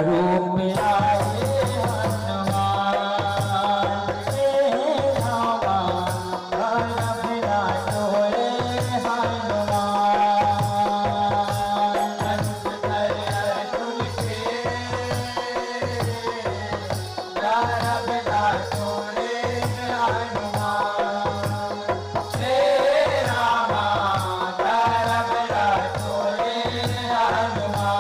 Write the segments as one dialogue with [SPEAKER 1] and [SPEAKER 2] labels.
[SPEAKER 1] रूप आए हनुमान हे रामा भला भला तोरे हनुमान अर्जुन के भला भला तोरे हनुमान हे रामा भला भला तोरे हनुमान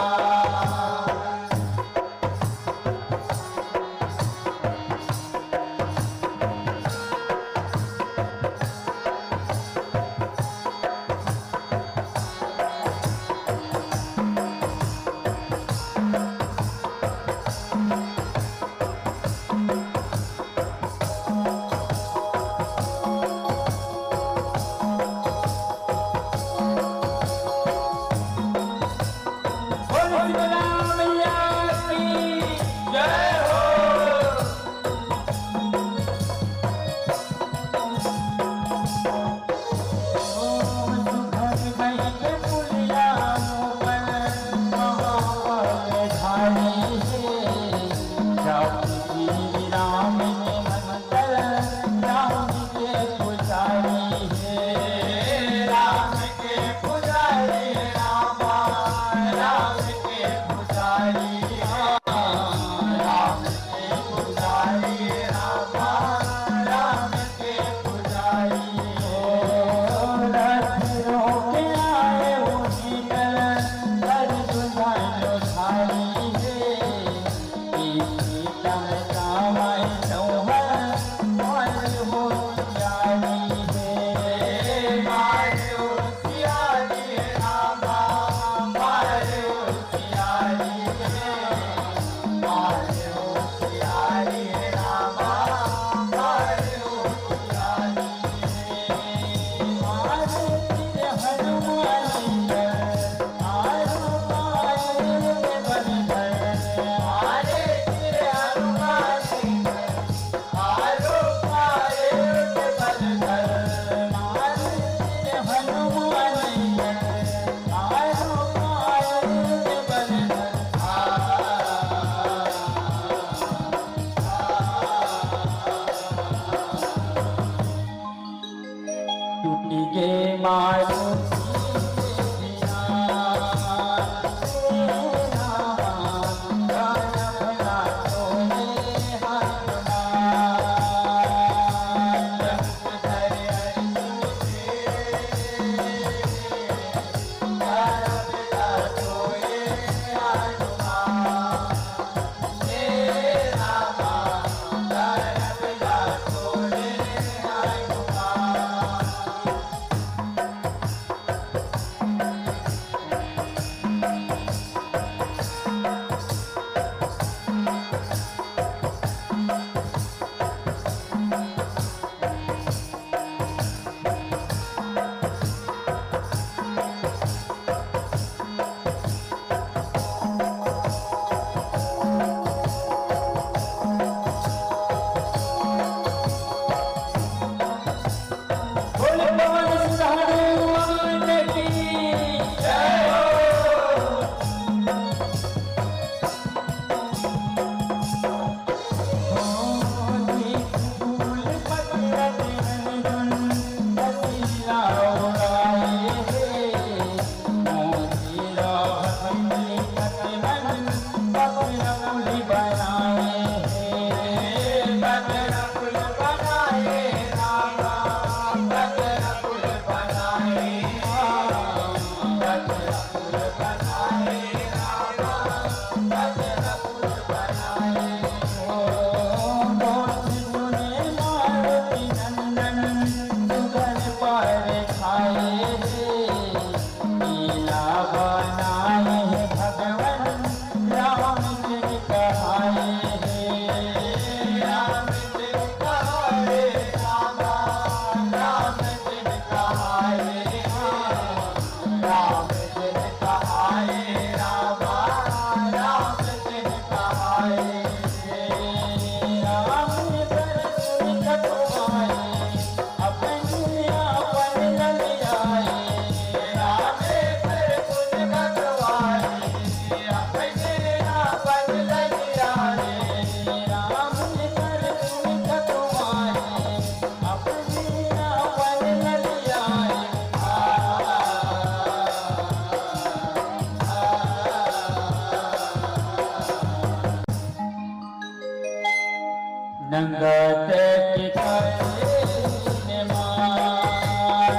[SPEAKER 1] नंगत किताबे मार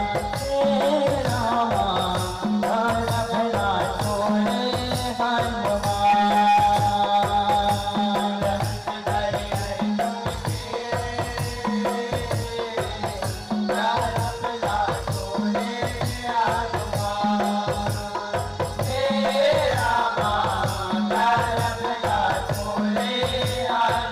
[SPEAKER 1] रामा घर भला छोड़े हनुमान हरि हरि घर भला छोड़े हनुमान रामा घर भला छोड़े हनुमान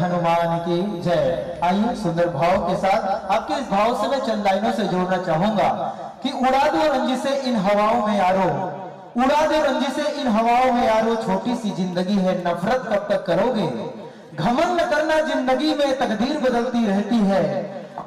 [SPEAKER 2] हनुमान की जय। आइए सुंदर भाव के साथ आपके इस भाव से मैं चंद लाइनों से जोड़ना चाहूंगा कि उड़ा दो रंजी से इन हवाओं में यारो, उड़ा दो रंजी से इन हवाओं में यारो, छोटी सी जिंदगी है नफरत कब तक करोगे। घमंड न करना जिंदगी में तकदीर बदलती रहती है,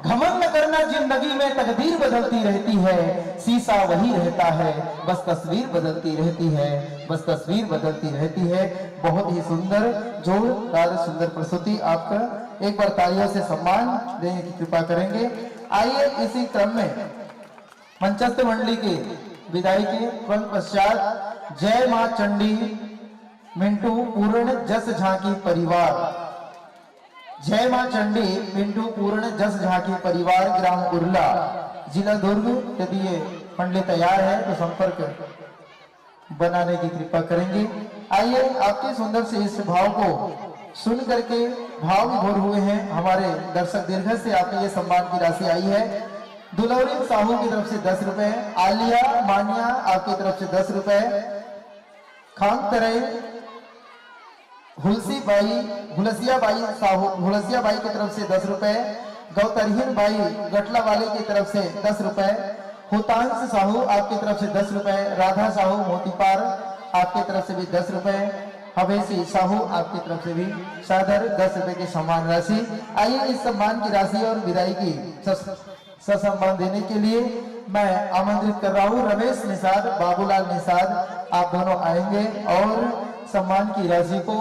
[SPEAKER 2] घमंड न करना जिंदगी में तकदीर बदलती रहती है, शीशा वही रहता है बस तस्वीर बदलती रहती है, बस तस्वीर बदलती रहती है। बहुत ही सुंदर जोरदार सुंदर प्रस्तुति आपका, एक बार तालियों से सम्मान देने की कृपा करेंगे। आइए इसी क्रम में मंचस्थ मंडली की विदाई के तुरंत पश्चात जय मां चंडी मिंटू पूर्ण जस झांकी परिवार जय मां चंडी पिंटू पूर्ण जस झांकी परिवार ग्राम उर्ला जिला दुर्ग। यदि ये पंडे तैयार है तो संपर्क बनाने की कृपा करेंगे। आइए आपके सुंदर से इस भाव को सुन करके भाव विभोर हुए हैं हमारे दर्शक। दीर्घ से आपने ये सम्मान की राशि आई है। दुलौरी साहू की तरफ से 10 रुपए, आलिया मानिया आपकी तरफ से 10 रुपए, खान तरई हुलसिया बाई साहू हुलसिया बाई की तरफ से 10 रुपए, गौतरहीन भाई गटला वाले की तरफ से 10 रुपए, हुतांश साहू आपकी तरफ से 10 रुपए, राधा साहू मोतीपार आपकी तरफ से भी 10 रुपए, हवेसी साहू आपकी तरफ से भी सादर 10 रुपए की सम्मान राशि। आइए इस सम्मान की राशि और विदाई की ससम्मान देने के लिए मैं आमंत्रित कर रहा हूँ रमेश निषाद, बाबूलाल निषाद। आप दोनों आएंगे और सम्मान की राशि को